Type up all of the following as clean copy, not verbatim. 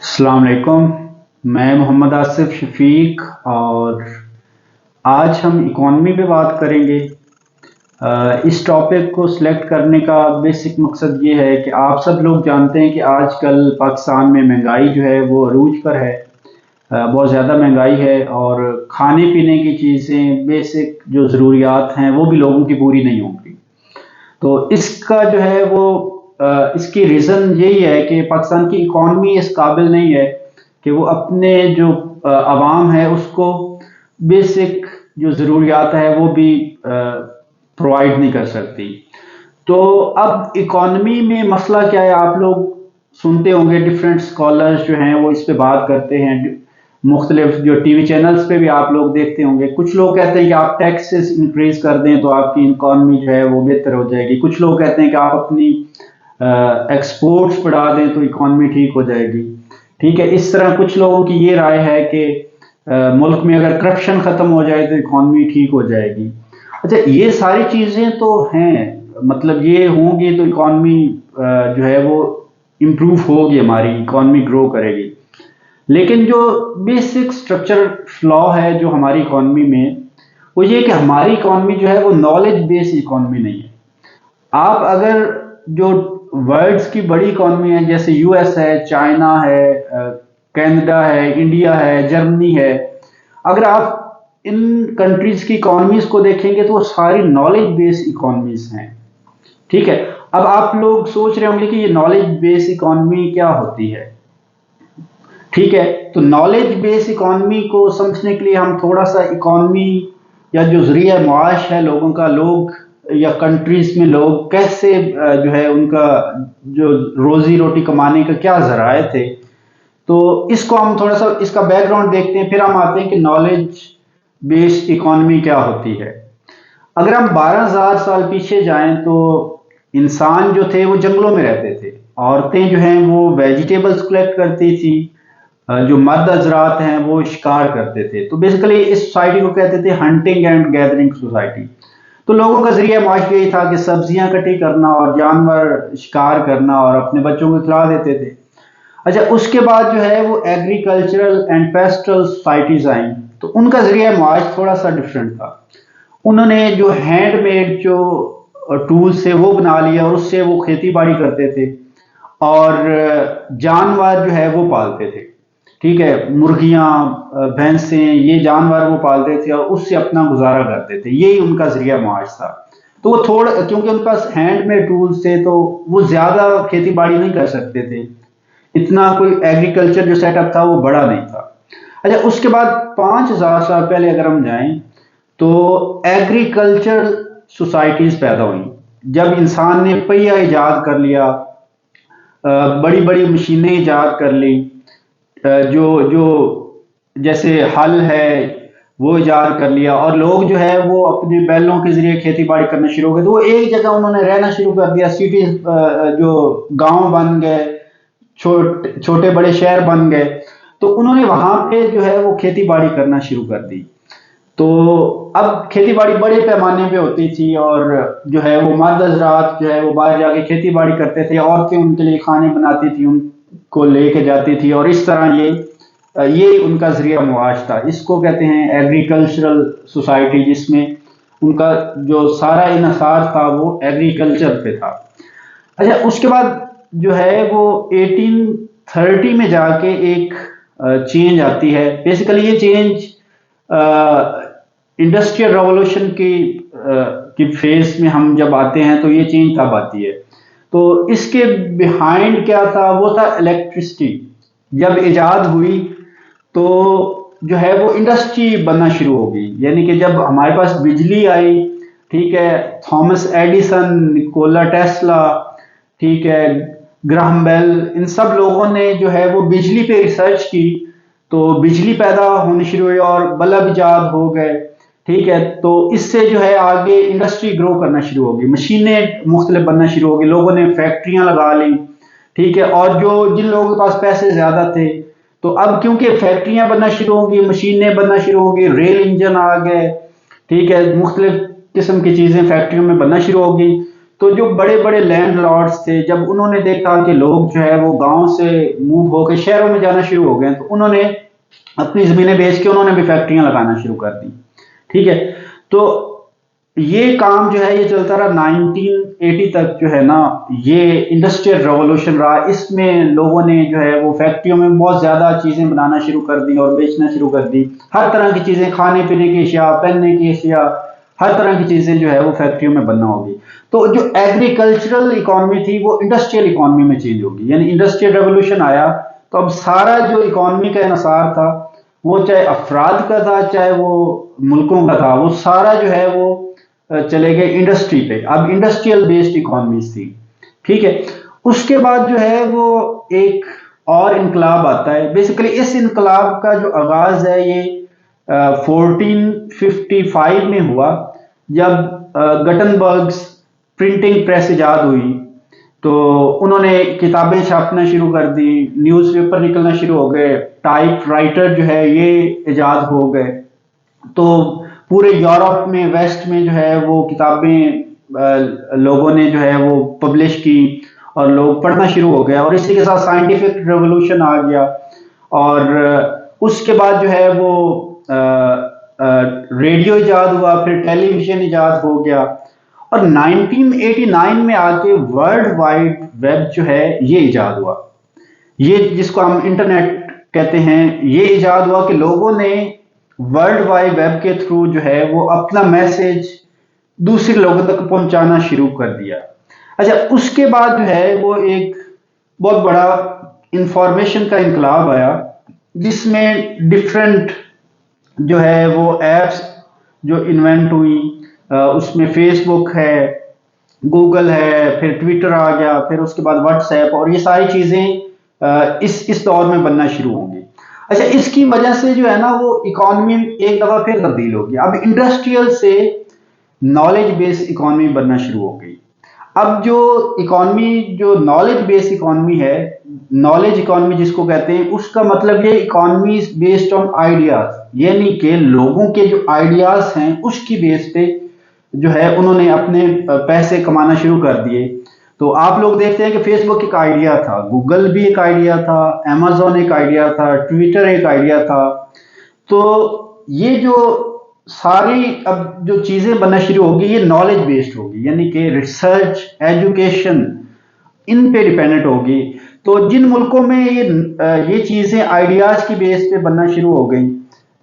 अस्सलाम वालेकुम। मैं मोहम्मद आसिफ शफीक और आज हम इकॉनमी पे बात करेंगे। इस टॉपिक को सिलेक्ट करने का बेसिक मकसद ये है कि आप सब लोग जानते हैं कि आजकल पाकिस्तान में महंगाई जो है वो अरूज पर है। बहुत ज़्यादा महंगाई है और खाने पीने की चीज़ें बेसिक जो ज़रूरियात हैं वो भी लोगों की पूरी नहीं होंगी। तो इसका जो है वो इसकी रीज़न यही है कि पाकिस्तान की इकॉनमी इस काबिल नहीं है कि वो अपने जो आवाम है उसको बेसिक जो ज़रूरियात है वो भी प्रोवाइड नहीं कर सकती। तो अब इकॉनमी में मसला क्या है, आप लोग सुनते होंगे, डिफरेंट स्कॉलर्स जो हैं वो इस पे बात करते हैं। मुख्तलिफ जो टीवी चैनल्स पे भी आप लोग देखते होंगे। कुछ लोग कहते हैं कि आप टैक्सेस इंक्रीज कर दें तो आपकी इकॉनमी जो है वो बेहतर हो जाएगी। कुछ लोग कहते हैं कि आप अपनी एक्सपोर्ट्स बढ़ा दें तो इकॉनमी ठीक हो जाएगी। ठीक है, इस तरह कुछ लोगों की ये राय है कि मुल्क में अगर करप्शन ख़त्म हो जाए तो इकॉनमी ठीक हो जाएगी। अच्छा, ये सारी चीज़ें तो हैं, मतलब ये होंगी तो इकॉनमी जो है वो इम्प्रूव होगी, हमारी इकॉनमी ग्रो करेगी। लेकिन जो बेसिक स्ट्रक्चर फ्लॉ है जो हमारी इकॉनमी में, वो ये कि हमारी इकॉनमी जो है वो नॉलेज बेस्ड इकॉनमी नहीं है। आप अगर जो वर्ल्ड्स की बड़ी इकॉनमी है जैसे यूएस है, चाइना है, कनाडा है, इंडिया है, जर्मनी है, अगर आप इन कंट्रीज की इकॉनमीज को देखेंगे तो वो सारी नॉलेज बेस्ड इकॉनमीज हैं। ठीक है, अब आप लोग सोच रहे होंगे कि ये नॉलेज बेस्ड इकॉनमी क्या होती है। ठीक है, तो नॉलेज बेस्ड इकॉनमी को समझने के लिए हम थोड़ा सा इकॉनमी या जो जरिया माश है लोगों का, लोग या कंट्रीज में लोग कैसे जो है उनका जो रोजी रोटी कमाने का क्या जराए थे, तो इसको हम थोड़ा सा इसका बैकग्राउंड देखते हैं, फिर हम आते हैं कि नॉलेज बेस्ड इकॉनमी क्या होती है। अगर हम 12,000 साल पीछे जाएं तो इंसान जो थे वो जंगलों में रहते थे। औरतें जो हैं वो वेजिटेबल्स कलेक्ट करती थी। जो मर्द हजरात हैं वो शिकार करते थे। तो बेसिकली इस सोसाइटी को कहते थे हंटिंग एंड गैदरिंग सोसाइटी। तो लोगों का जरिया माश यही था कि सब्जियां इकट्ठी करना और जानवर शिकार करना और अपने बच्चों को खिला देते थे। अच्छा, उसके बाद जो है वो एग्रीकल्चरल एंड पेस्टल सोसाइटीज आई। तो उनका जरिया माश थोड़ा सा डिफरेंट था। उन्होंने जो हैंडमेड जो टूल्स थे वो बना लिया और उससे वो खेती बाड़ी करते थे और जानवर जो है वो पालते थे। ठीक है, मुर्गियां, भैंसें, ये जानवर वो पालते थे और उससे अपना गुजारा करते थे। यही उनका जरिया माश था। तो वो थोड़ा, क्योंकि उनके पास हैंडमेड टूल्स थे तो वो ज्यादा खेती बाड़ी नहीं कर सकते थे। इतना कोई एग्रीकल्चर जो सेटअप था वो बड़ा नहीं था। अच्छा, उसके बाद 5,000 साल पहले अगर हम जाएं तो एग्रीकल्चर सोसाइटीज पैदा हुई। जब इंसान ने पहिया इजाद कर लिया, बड़ी बड़ी मशीनें इजाद कर ली, जो जो जैसे हल है वो इजाद कर लिया और लोग जो है वो अपने बैलों के जरिए खेती बाड़ी करना शुरू हो गए। तो वो एक जगह उन्होंने रहना शुरू कर दिया। सिटीज, जो गांव बन गए, छोटे बड़े शहर बन गए। तो उन्होंने वहां पे जो है वो खेती बाड़ी करना शुरू कर दी। तो अब खेती बाड़ी बड़े पैमाने पे होती थी और जो है वो मर्द हजरात जो है वो बाहर जाके खेती बाड़ी करते थे। औरतें उनके लिए खाने बनाती थी, उनको लेके जाती थी और इस तरह ये उनका जरिया मुआश था। इसको कहते हैं एग्रीकल्चरल सोसाइटी, जिसमें उनका जो सारा इन्हसार था वो एग्रीकल्चर पे था। अच्छा, उसके बाद जो है वो 1830 में जाके एक चेंज आती है। बेसिकली ये चेंज इंडस्ट्रियल रेवोल्यूशन की फेज में हम जब आते हैं तो ये चेंज तब आती है। तो इसके बिहाइंड क्या था, वो था इलेक्ट्रिसिटी। जब इजाद हुई तो जो है वो इंडस्ट्री बनना शुरू हो गई, यानी कि जब हमारे पास बिजली आई, ठीक है, थॉमस एडिसन, निकोला टेस्ला, ठीक है, ग्राहम बेल, इन सब लोगों ने जो है वो बिजली पे रिसर्च की तो बिजली पैदा होनी शुरू हुई और बल्ब इजाद हो गए। ठीक है, तो इससे जो है आगे इंडस्ट्री ग्रो करना शुरू होगी, मशीनें मुख्तलिफ बनना शुरू होगी, लोगों ने फैक्ट्रियां लगा ली। ठीक है, और जो जिन लोगों के पास पैसे ज्यादा थे, तो अब क्योंकि फैक्ट्रियां बनना शुरू होंगी, मशीनें बनना शुरू होंगी, रेल इंजन आ गए, ठीक है, मुख्तलिफ किस्म की चीजें फैक्ट्रियों में बनना शुरू होगी। तो जो बड़े बड़े लैंडलॉर्ड्स थे, जब उन्होंने देखा कि लोग जो है वो गांव से मूव होकर शहरों में जाना शुरू हो गए, तो उन्होंने अपनी जमीनें बेच के उन्होंने भी फैक्ट्रियां लगाना शुरू कर दी। ठीक है, तो ये काम जो है ये चलता रहा 1980 तक जो है ना, ये इंडस्ट्रियल रेवोल्यूशन रहा। इसमें लोगों ने जो है वो फैक्ट्रियों में बहुत ज्यादा चीजें बनाना शुरू कर दी और बेचना शुरू कर दी। हर तरह की चीजें, खाने पीने की अशिया, पहनने की अशिया, हर तरह की चीजें जो है वो फैक्ट्रियों में बनना होगी। तो जो एग्रीकल्चरल इकोनॉमी थी वो इंडस्ट्रियल इकोनॉमी में चेंज होगी, यानी इंडस्ट्रियल रेवोल्यूशन आया तो अब सारा जो इकोनॉमी का इन्हिसार था, वो चाहे अफराद का था चाहे वो मुल्कों का था, वो सारा जो है वो चले गए इंडस्ट्री पे। अब इंडस्ट्रियल बेस्ड इकोनॉमीज थी। ठीक है, उसके बाद जो है वो एक और इनकलाब आता है। बेसिकली इस इनकलाब का जो आगाज है ये 1455 में हुआ, जब गटनबर्ग्स प्रिंटिंग प्रेस इजाद हुई। तो उन्होंने किताबें छापना शुरू कर दी, न्यूज़पेपर निकलना शुरू हो गए, टाइप राइटर जो है ये इजाद हो गए। तो पूरे यूरोप में, वेस्ट में जो है वो किताबें लोगों ने जो है वो पब्लिश की और लोग पढ़ना शुरू हो गए, और इसी के साथ साइंटिफिक रेवोल्यूशन आ गया। और उसके बाद जो है वो रेडियो इजाद हुआ, फिर टेलीविजन इजाद हो गया, और 1989 में आके वर्ल्ड वाइड वेब जो है ये इजाद हुआ। ये जिसको हम इंटरनेट कहते हैं, ये इजाद हुआ कि लोगों ने वर्ल्ड वाइड वेब के थ्रू जो है वो अपना मैसेज दूसरे लोगों तक पहुंचाना शुरू कर दिया। अच्छा, उसके बाद जो है वो एक बहुत बड़ा इंफॉर्मेशन का इनकलाब आया, जिसमें डिफरेंट जो है वो एप्स जो इन्वेंट हुई। उसमें फेसबुक है, गूगल है, फिर ट्विटर आ गया, फिर उसके बाद व्हाट्सएप, और ये सारी चीजें इस दौर में बनना शुरू होंगी। अच्छा, इसकी वजह से जो है ना वो इकोनॉमी एक दफा फिर तब्दील होगी। अब इंडस्ट्रियल से नॉलेज बेस्ड इकोनॉमी बनना शुरू हो गई। अब जो इकोनॉमी, जो नॉलेज बेस्ड इकोनॉमी है, नॉलेज इकोनॉमी जिसको कहते हैं, उसका मतलब ये इकोनॉमी बेस्ड ऑन आइडियाज, यानी कि लोगों के जो आइडियाज हैं उसकी बेस पे जो है उन्होंने अपने पैसे कमाना शुरू कर दिए। तो आप लोग देखते हैं कि फेसबुक एक आइडिया था, गूगल भी एक आइडिया था, अमेजोन एक आइडिया था, ट्विटर एक आइडिया था। तो ये जो सारी अब जो चीजें बनना शुरू होगी ये नॉलेज बेस्ड होगी, यानी कि रिसर्च, एजुकेशन, इन पे डिपेंडेंट होगी। तो जिन मुल्कों में ये चीजें आइडियाज की बेस पे बनना शुरू हो गई,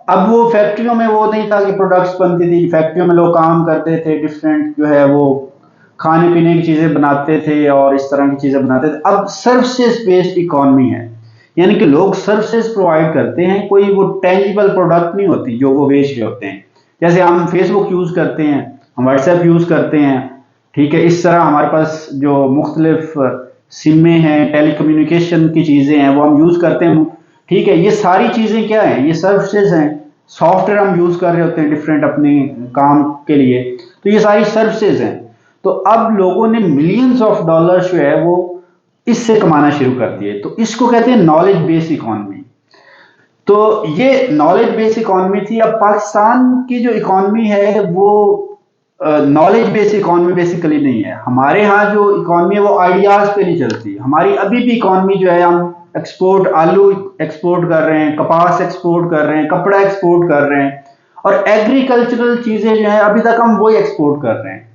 अब वो फैक्ट्रियों में वो नहीं था कि प्रोडक्ट्स बनती थी, फैक्ट्रियों में लोग काम करते थे, डिफरेंट जो है वो खाने पीने की चीजें बनाते थे और इस तरह की चीजें बनाते थे। अब सर्विसेज बेस्ड इकोनॉमी है, यानी कि लोग सर्विसेज प्रोवाइड करते हैं, कोई वो टेंजिबल प्रोडक्ट नहीं होती जो वो बेच रहे होते हैं। जैसे हम फेसबुक यूज करते हैं, हम व्हाट्सएप यूज करते हैं, ठीक है, इस तरह हमारे पास जो मुख्तलिफ सिमें हैं, टेलीकम्युनिकेशन की चीजें हैं, वो हम यूज करते हैं। ठीक है, ये सारी चीजें क्या हैं, ये सर्विसेज हैं। सॉफ्टवेयर हम यूज कर रहे होते हैं डिफरेंट अपने काम के लिए, तो ये सारी सर्विसेज हैं। तो अब लोगों ने मिलियंस ऑफ डॉलर्स जो है वो इससे कमाना शुरू कर दिए। तो इसको कहते हैं नॉलेज बेस्ड इकोनॉमी। तो ये नॉलेज बेस्ड इकोनॉमी थी। अब पाकिस्तान की जो इकोनॉमी है वो नॉलेज बेस्ड इकोनॉमी बेसिकली नहीं है। हमारे यहाँ जो इकोनॉमी है वो आइडियाज पे नहीं चलती। हमारी अभी भी इकोनॉमी जो है, हम एक्सपोर्ट, आलू एक्सपोर्ट कर रहे हैं, कपास एक्सपोर्ट कर रहे हैं, कपड़ा एक्सपोर्ट कर रहे हैं, और एग्रीकल्चरल चीजें जो है अभी तक हम वही एक्सपोर्ट कर रहे हैं।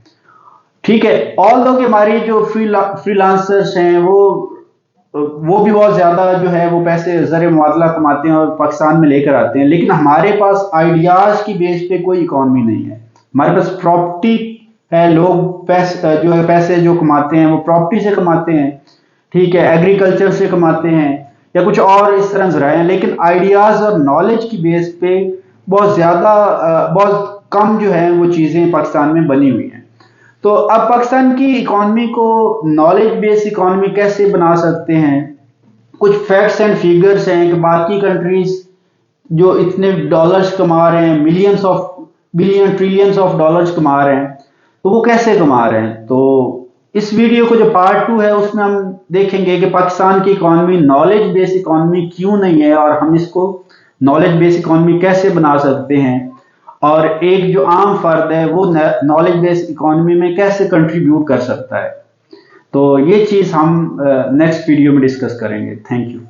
ठीक है, ऑल दो कि हमारी जो फ्रीलांसर्स हैं वो भी बहुत ज्यादा जो है वो पैसे ज़र मुआवजा कमाते हैं और पाकिस्तान में लेकर आते हैं, लेकिन हमारे पास आइडियाज की बेस पे कोई इकोनॉमी नहीं है। हमारे पास प्रॉपर्टी है, लोग पैसे जो कमाते हैं वो प्रॉपर्टी से कमाते हैं, ठीक है, एग्रीकल्चर से कमाते हैं या कुछ और इस तरह जराए हैं, लेकिन आइडियाज और नॉलेज की बेस पे बहुत कम जो है वो चीजें पाकिस्तान में बनी हुई हैं। तो अब पाकिस्तान की इकोनॉमी को नॉलेज बेस्ड इकोनॉमी कैसे बना सकते हैं? कुछ फैक्ट्स एंड फिगर्स हैं कि बाकी कंट्रीज जो इतने डॉलर्स कमा रहे हैं, millions of billion trillions of dollars कमा रहे हैं, तो वो कैसे कमा रहे हैं। तो इस वीडियो को जो पार्ट 2 है उसमें हम देखेंगे कि पाकिस्तान की इकोनॉमी नॉलेज बेस्ड इकोनॉमी क्यों नहीं है और हम इसको नॉलेज बेस्ड इकोनॉमी कैसे बना सकते हैं। और एक जो आम फर्द है वो नॉलेज बेस्ड इकोनॉमी में कैसे कंट्रीब्यूट कर सकता है। तो ये चीज़ हम नेक्स्ट वीडियो में डिस्कस करेंगे। Thank you.